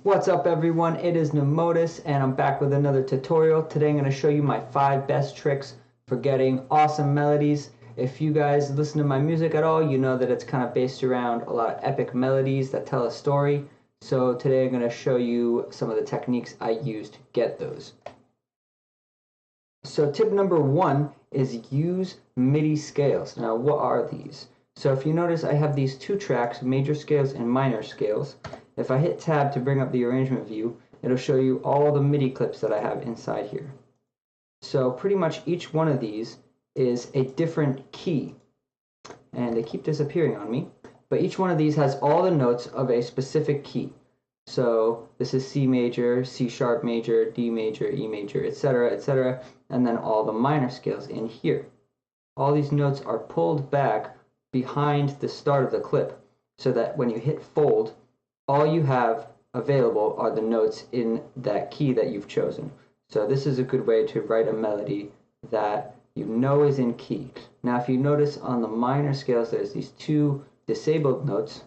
What's up everyone, it is Numotus and I'm back with another tutorial. Today I'm going to show you my 5 best tricks for getting awesome melodies. If you guys listen to my music at all, you know that it's kind of based around a lot of epic melodies that tell a story. So today I'm going to show you some of the techniques I use to get those. So tip number 1 is use MIDI scales. Now what are these? So if you notice, I have these 2 tracks, major scales and minor scales. If I hit tab to bring up the arrangement view, it'll show you all the MIDI clips that I have inside here. So pretty much each one of these is a different key. And they keep disappearing on me. But each one of these has all the notes of a specific key. So this is C major, C sharp major, D major, E major, etc., etc., and then all the minor scales in here. All these notes are pulled back behind the start of the clip so that when you hit fold, all you have available are the notes in that key that you've chosen. So this is a good way to write a melody that you know is in key. Now if you notice on the minor scales, there's these 2 disabled notes,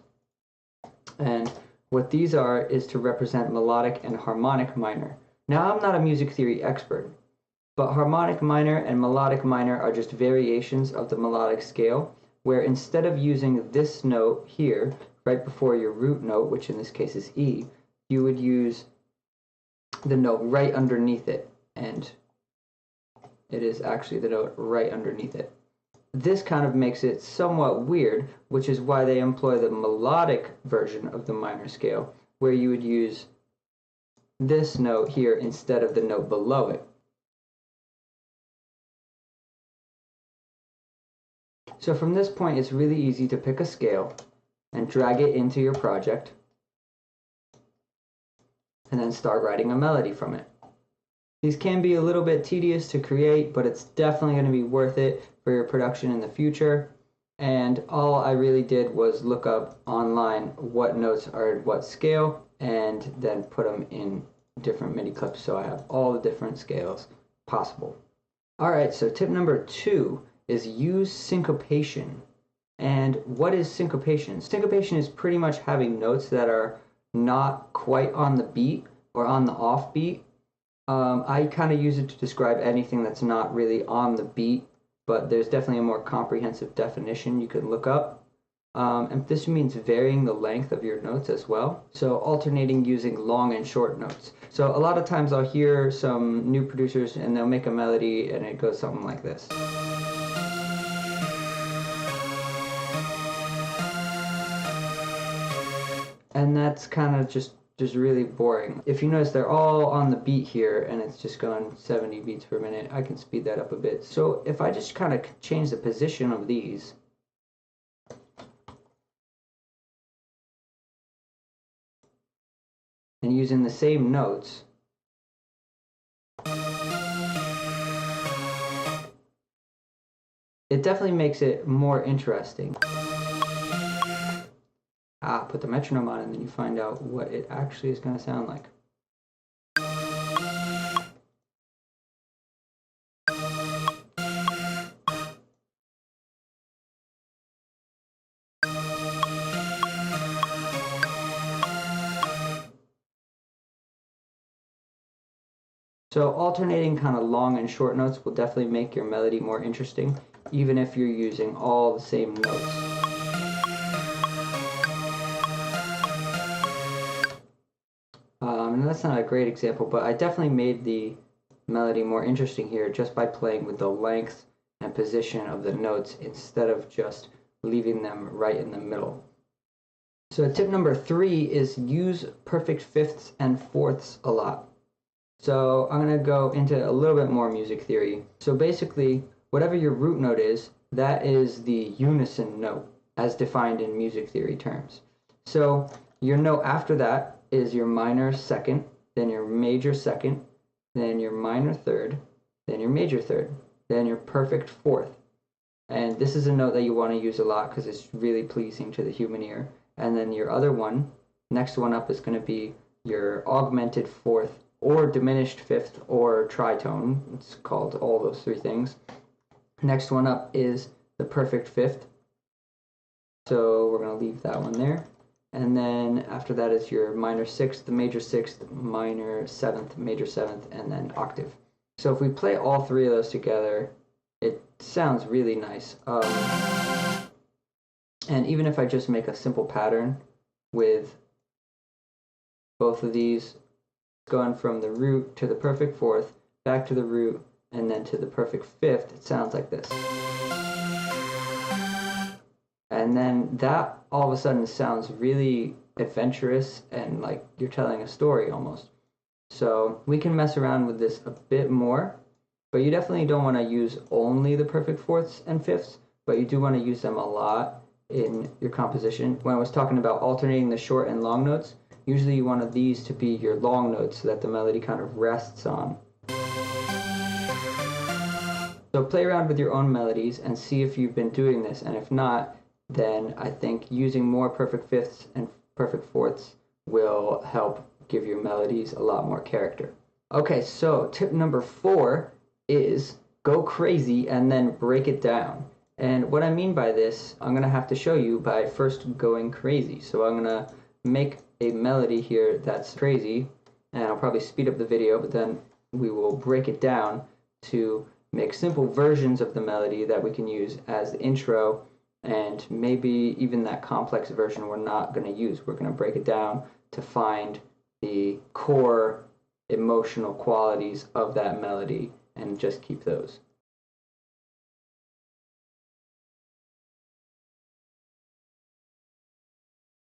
and what these are is to represent melodic and harmonic minor. Now I'm not a music theory expert, but harmonic minor and melodic minor are just variations of the melodic scale, where instead of using this note here right before your root note, which in this case is E, you would use the note right underneath it, and it is actually the note right underneath it. This kind of makes it somewhat weird, which is why they employ the melodic version of the minor scale, where you would use this note here instead of the note below it. So from this point, it's really easy to pick a scale and drag it into your project, and then start writing a melody from it. These can be a little bit tedious to create, but it's definitely going to be worth it for your production in the future. And all I really did was look up online what notes are at what scale, and then put them in different MIDI clips so I have all the different scales possible. Alright, so tip number 2 is use syncopation. And what is syncopation? Syncopation is pretty much having notes that are not quite on the beat or on the off beat. I kind of use it to describe anything that's not really on the beat, but there's definitely a more comprehensive definition you can look up. And this means varying the length of your notes as well. So alternating using long and short notes. So a lot of times I'll hear some new producers and they'll make a melody and it goes something like this. And that's kind of just really boring. If you notice, they're all on the beat here and it's just going 70 beats per minute. I can speed that up a bit. So if I just kind of change the position of these, and using the same notes, it definitely makes it more interesting. Put the metronome on and then you find out what it actually is going to sound like. So alternating kind of long and short notes will definitely make your melody more interesting, even if you're using all the same notes. And that's not a great example, but I definitely made the melody more interesting here just by playing with the length and position of the notes instead of just leaving them right in the middle. So tip number 3 is use perfect fifths and fourths a lot. So I'm going to go into a little bit more music theory. So basically, whatever your root note is, that is the unison note as defined in music theory terms. So your note after that is your minor second, then your major second, then your minor third, then your major third, then your perfect fourth. And this is a note that you want to use a lot because it's really pleasing to the human ear. And then your other one, next one up, is going to be your augmented fourth or diminished fifth or tritone. It's called all those 3 things. Next one up is the perfect fifth. So we're going to leave that one there. and then after that is your minor sixth, minor seventh, and then octave. So if we play all three of those together, it sounds really nice. And even if I just make a simple pattern with both of these, going from the root to the perfect fourth, back to the root, and then to the perfect fifth, it sounds like this. And then that all of a sudden sounds really adventurous and like you're telling a story almost. So we can mess around with this a bit more, but you definitely don't want to use only the perfect fourths and fifths, but you do want to use them a lot in your composition. When I was talking about alternating the short and long notes, usually you want these to be your long notes so that the melody kind of rests on. So play around with your own melodies and see if you've been doing this, and if not, then I think using more perfect fifths and perfect fourths will help give your melodies a lot more character. Okay, so tip number 4 is go crazy and then break it down. And what I mean by this, I'm going to have to show you by first going crazy. So I'm going to make a melody here that's crazy, and I'll probably speed up the video, but then we will break it down to make simple versions of the melody that we can use as the intro, and maybe even that complex version we're not going to use. We're going to break it down to find the core emotional qualities of that melody and just keep those.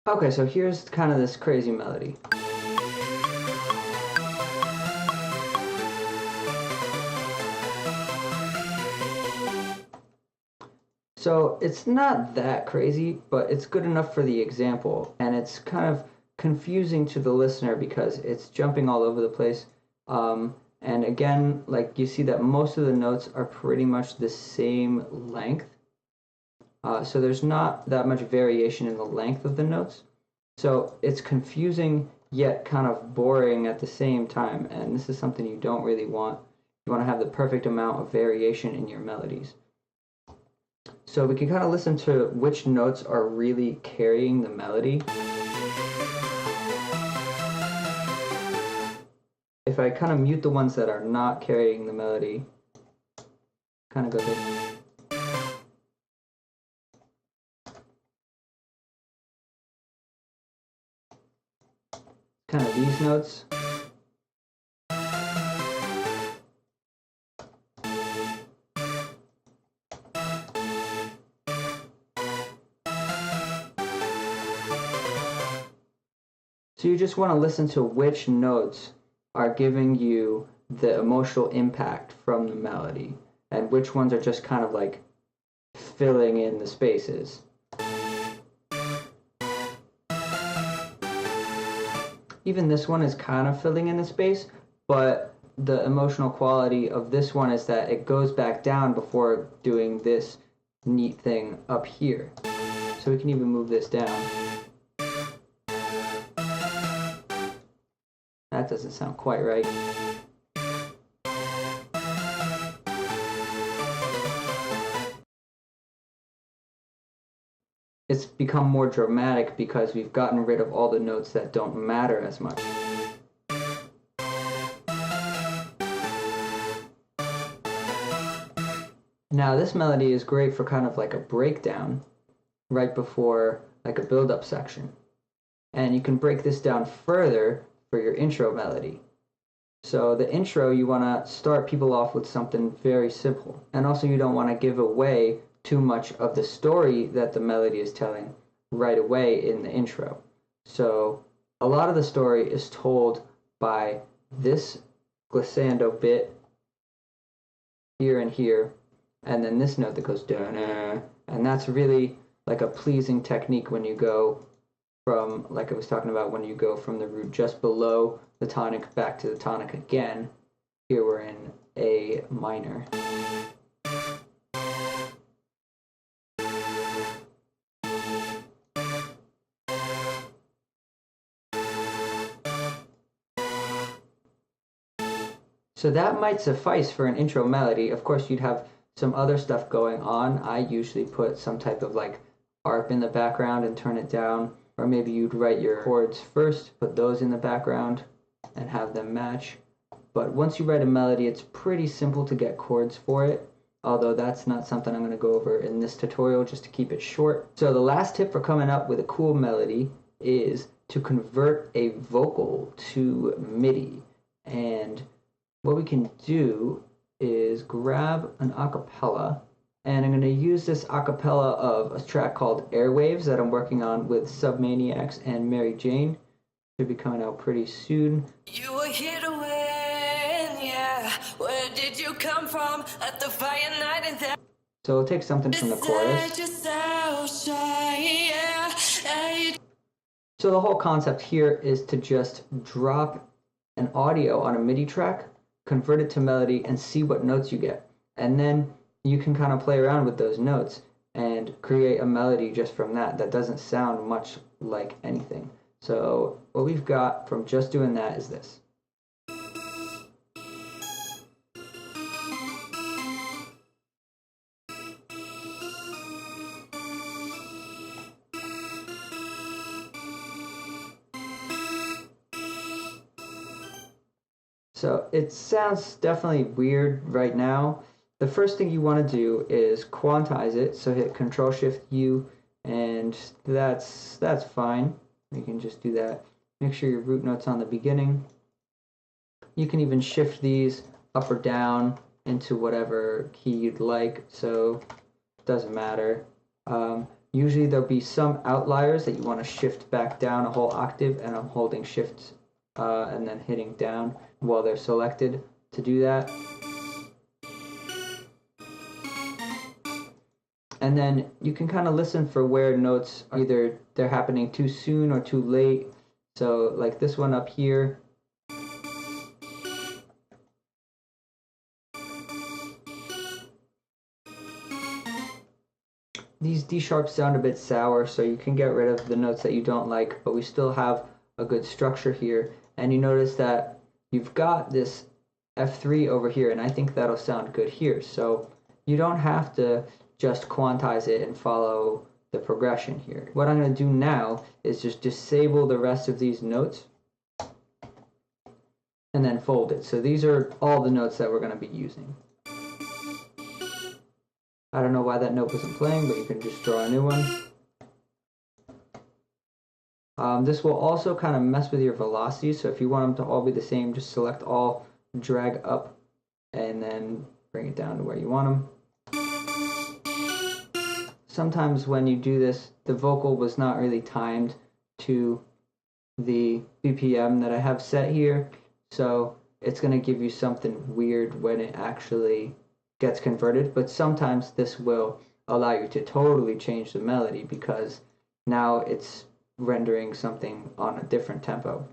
Okay, so here's kind of this crazy melody. So it's not that crazy, but it's good enough for the example, and it's kind of confusing to the listener because it's jumping all over the place. And again, like you see that most of the notes are pretty much the same length. So there's not that much variation in the length of the notes. So it's confusing yet kind of boring at the same time, and this is something you don't really want. You want to have the perfect amount of variation in your melodies. So we can kind of listen to which notes are really carrying the melody. If I kind of mute the ones that are not carrying the melody, kind of go there. Kind of these notes. So you just want to listen to which notes are giving you the emotional impact from the melody, and which ones are just kind of like filling in the spaces. Even this one is kind of filling in the space, but the emotional quality of this one is that it goes back down before doing this neat thing up here. So we can even move this down. That doesn't sound quite right. It's become more dramatic because we've gotten rid of all the notes that don't matter as much. Now this melody is great for kind of like a breakdown right before like a build-up section. And you can break this down further for your intro melody. So the intro, you want to start people off with something very simple. And also you don't want to give away too much of the story that the melody is telling right away in the intro. So a lot of the story is told by this glissando bit here and here, and then this note that goes da-na, and that's really like a pleasing technique when you go from, like I was talking about, when you go from the root just below the tonic back to the tonic again. Here we're in A minor. So that might suffice for an intro melody. Of course, you'd have some other stuff going on. I usually put some type of like harp in the background and turn it down. or maybe you'd write your chords first, put those in the background, and have them match. But once you write a melody, it's pretty simple to get chords for it, although that's not something I'm going to go over in this tutorial, just to keep it short. So the last tip for coming up with a cool melody is to convert a vocal to MIDI. And what we can do is grab an acapella, and I'm going to use this acapella of a track called Airwaves that I'm working on with Submaniacs and Mary Jane. Should be coming out pretty soon. You were here to win, yeah. Where did you come from at the fire night and that? So we'll take something from the chorus. So the whole concept here is to just drop an audio on a MIDI track, convert it to melody, and see what notes you get. And then you can kind of play around with those notes and create a melody just from that doesn't sound much like anything. So what we've got from just doing that is this. So it sounds definitely weird right now. The first thing you want to do is quantize it. So hit Control-Shift-U, and that's fine. You can just do that. Make sure your root note's on the beginning. You can even shift these up or down into whatever key you'd like, so it doesn't matter. Usually there'll be some outliers that you want to shift back down a whole octave, and I'm holding Shift and then hitting down while they're selected to do that. And then you can kind of listen for where notes are either they're happening too soon or too late. So like this one up here. These D sharps sound a bit sour, so you can get rid of the notes that you don't like, but we still have a good structure here. And you notice that you've got this F3 over here, and I think that'll sound good here. So you don't have to just quantize it and follow the progression here. What I'm going to do now is just disable the rest of these notes and then fold it. So these are all the notes that we're going to be using. I don't know why that note wasn't playing, but you can just draw a new one. This will also kind of mess with your velocity, so if you want them to all be the same, just select all, drag up, and then bring it down to where you want them. Sometimes when you do this, the vocal was not really timed to the BPM that I have set here, so it's going to give you something weird when it actually gets converted, but sometimes this will allow you to totally change the melody because now it's rendering something on a different tempo.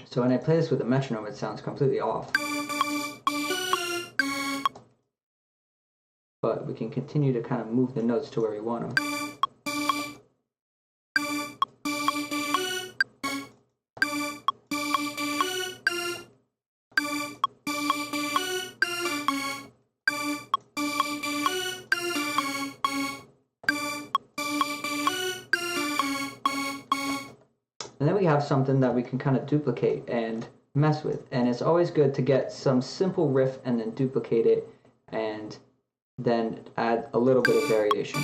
So when I play this with a metronome, it sounds completely off. But we can continue to kind of move the notes to where we want them. And then we have something that we can kind of duplicate and mess with. And it's always good to get some simple riff and then duplicate it and then add a little bit of variation.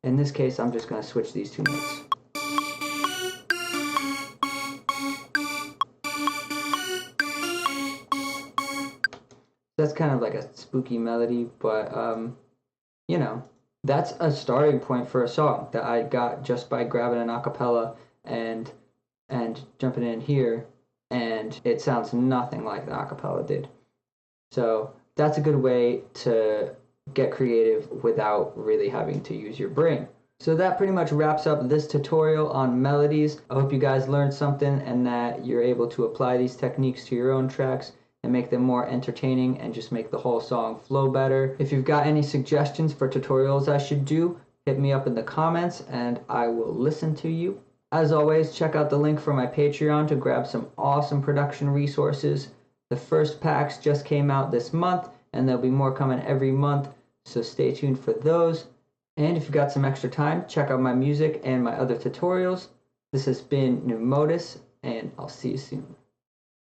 In this case, I'm just going to switch these two notes. That's kind of like a spooky melody, but you know, that's a starting point for a song that I got just by grabbing an acapella and jumping in here, and it sounds nothing like the acapella did. So that's a good way to get creative without really having to use your brain. So that pretty much wraps up this tutorial on melodies. I hope you guys learned something and that you're able to apply these techniques to your own tracks and make them more entertaining and just make the whole song flow better. If you've got any suggestions for tutorials I should do, hit me up in the comments and I will listen to you. As always, check out the link for my Patreon to grab some awesome production resources. The first packs just came out this month and there'll be more coming every month, so stay tuned for those. And if you've got some extra time, check out my music and my other tutorials. This has been Numotus, and I'll see you soon.